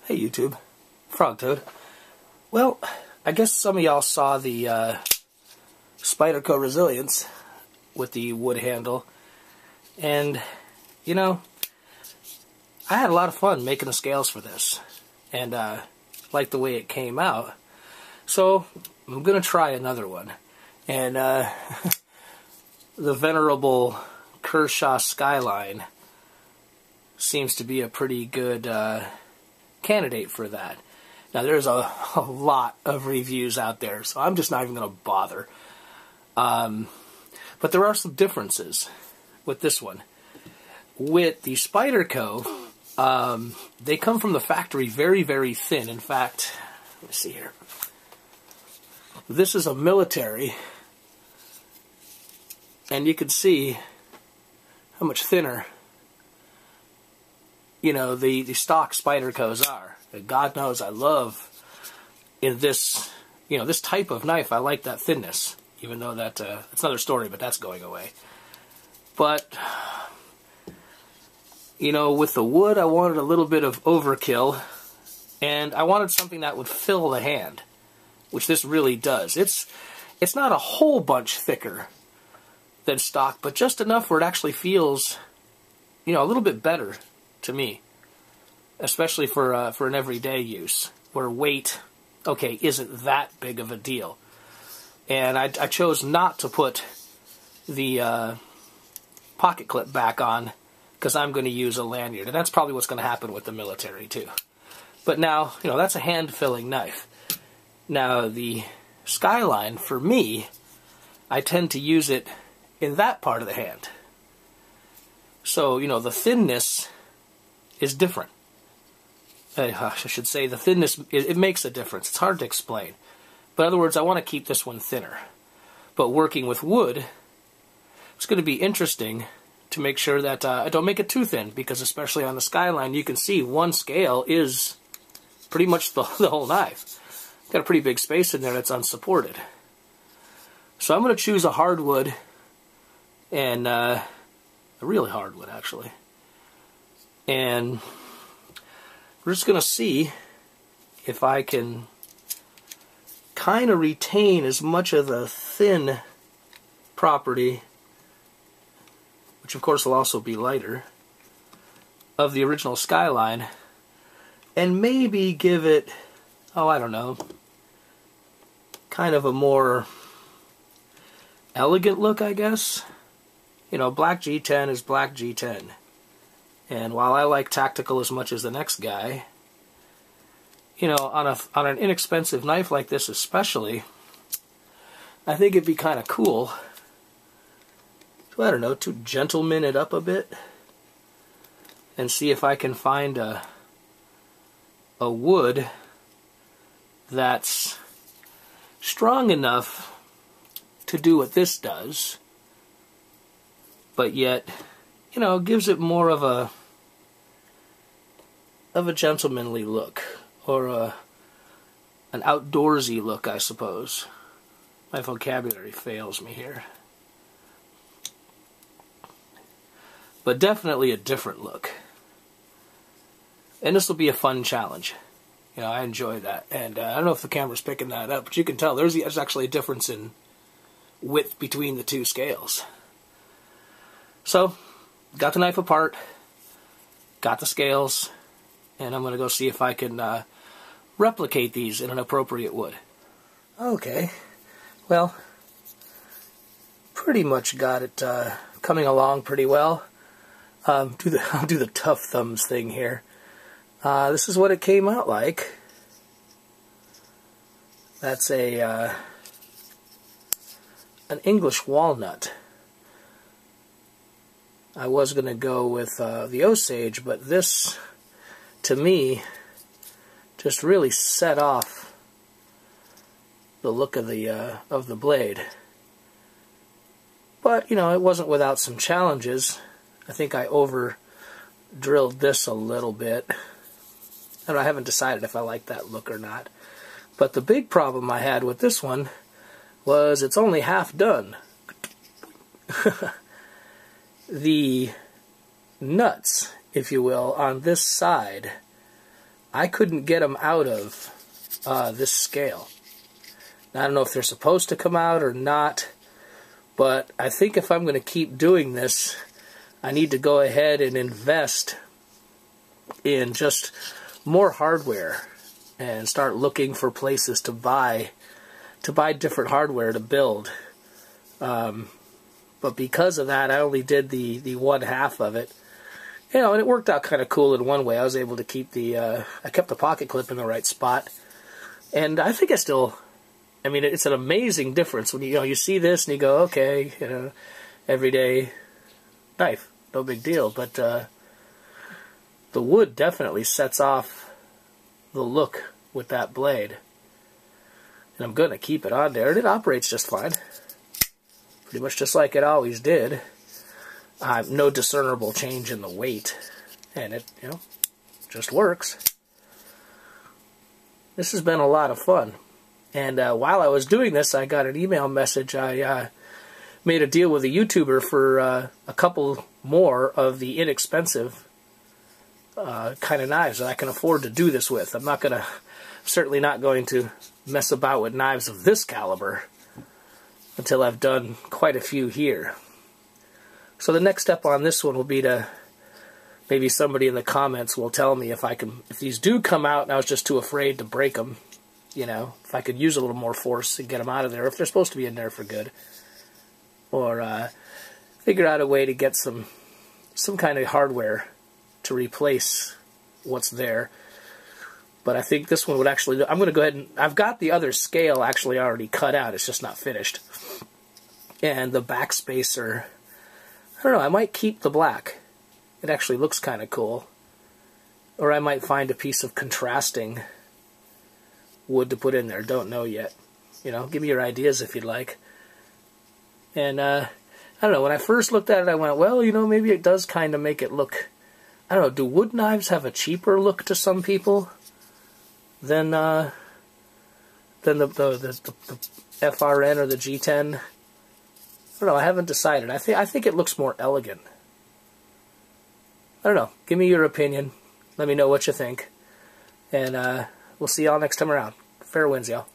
Hey YouTube, Frogtoad. Well, I guess some of y'all saw the Spyderco Resilience with the wood handle, and you know, I had a lot of fun making the scales for this, and liked the way it came out. So I'm gonna try another one, and the venerable Kershaw Skyline seems to be a pretty good candidate for that. Now there's a lot of reviews out there, so I'm just not even going to bother. But there are some differences with this one. With the Spyderco, they come from the factory very, very thin. In fact, let me see here. This is a military, and you can see how much thinner, you know, the stock Spydercos are. And God knows I love in this, you know, this type of knife, I like that thinness, even though that, it's another story, but that's going away. But, you know, with the wood, I wanted a little bit of overkill, and I wanted something that would fill the hand, which this really does. It's not a whole bunch thicker than stock, but just enough where it actually feels, you know, a little bit better to me, especially for an everyday use, where weight, okay, isn't that big of a deal. And I chose not to put the pocket clip back on, because I'm going to use a lanyard, and that's probably what's going to happen with the military too. But now, you know, that's a hand-filling knife. Now, the Skyline, for me, I tend to use it in that part of the hand. So, you know, the thinness is different. I should say the thinness, it makes a difference. It's hard to explain. But in other words, I want to keep this one thinner. But working with wood, it's going to be interesting to make sure that I don't make it too thin, because especially on the Skyline, you can see one scale is pretty much the whole knife. Got a pretty big space in there that's unsupported. So I'm going to choose a hardwood, and a really hardwood actually. And we're just going to see if I can kind of retain as much of the thin property, which of course will also be lighter, of the original Skyline, and maybe give it, oh, I don't know, kind of a more elegant look, I guess. You know, black G10 is black G10. And while I like tactical as much as the next guy, you know, on an inexpensive knife like this especially, I think it'd be kind of cool to, I don't know, to gentleman it up a bit and see if I can find a wood that's strong enough to do what this does, but yet, you know, gives it more of a gentlemanly look, or an outdoorsy look, I suppose. My vocabulary fails me here. But definitely a different look. And this will be a fun challenge. You know, I enjoy that. And I don't know if the camera's picking that up, but you can tell there's actually a difference in width between the two scales. So, got the knife apart, got the scales, and I'm going to go see if I can replicate these in an appropriate wood. Okay, well, pretty much got it coming along pretty well. I'll do the tuffthumbz thing here. This is what it came out like. That's an English walnut. I was going to go with the Osage, but this, to me, just really set off the look of the blade. But, you know, it wasn't without some challenges. I think I over-drilled this a little bit. And I haven't decided if I like that look or not. But the big problem I had with this one was it's only half done. The nuts, if you will, on this side I couldn't get them out of this scale. Now, I don't know if they're supposed to come out or not, but I think if I'm going to keep doing this, I need to go ahead and invest in just more hardware and start looking for places to buy different hardware to build. But because of that, I only did the one half of it. You know, and it worked out kind of cool in one way. I was able to keep I kept the pocket clip in the right spot. And I think I mean, it's an amazing difference when you see this and you go, okay, everyday knife, no big deal. But the wood definitely sets off the look with that blade. And I'm going to keep it on there, and it operates just fine. Pretty much just like it always did. No discernible change in the weight, and it, just works. This has been a lot of fun. And while I was doing this, I got an email message. I made a deal with a YouTuber for a couple more of the inexpensive kind of knives that I can afford to do this with. I'm certainly not going to mess about with knives of this caliber until I've done quite a few here. So the next step on this one will be to, maybe somebody in the comments will tell me if these do come out and I was just too afraid to break them, if I could use a little more force and get them out of there, if they're supposed to be in there for good. Or figure out a way to get some kind of hardware to replace what's there. But I think this one would actually, I'm going to go ahead and, I've got the other scale actually already cut out, it's just not finished. And the back spacer, I don't know, I might keep the black. It actually looks kind of cool. Or I might find a piece of contrasting wood to put in there, don't know yet. Give me your ideas if you'd like. And I don't know, when I first looked at it I went, well, maybe it does kind of make it look, I don't know, do wood knives have a cheaper look to some people than the FRN or the G10? I don't know, I haven't decided. I think it looks more elegant. I don't know. Give me your opinion. Let me know what you think. And we'll see y'all next time around. Fair winds, y'all.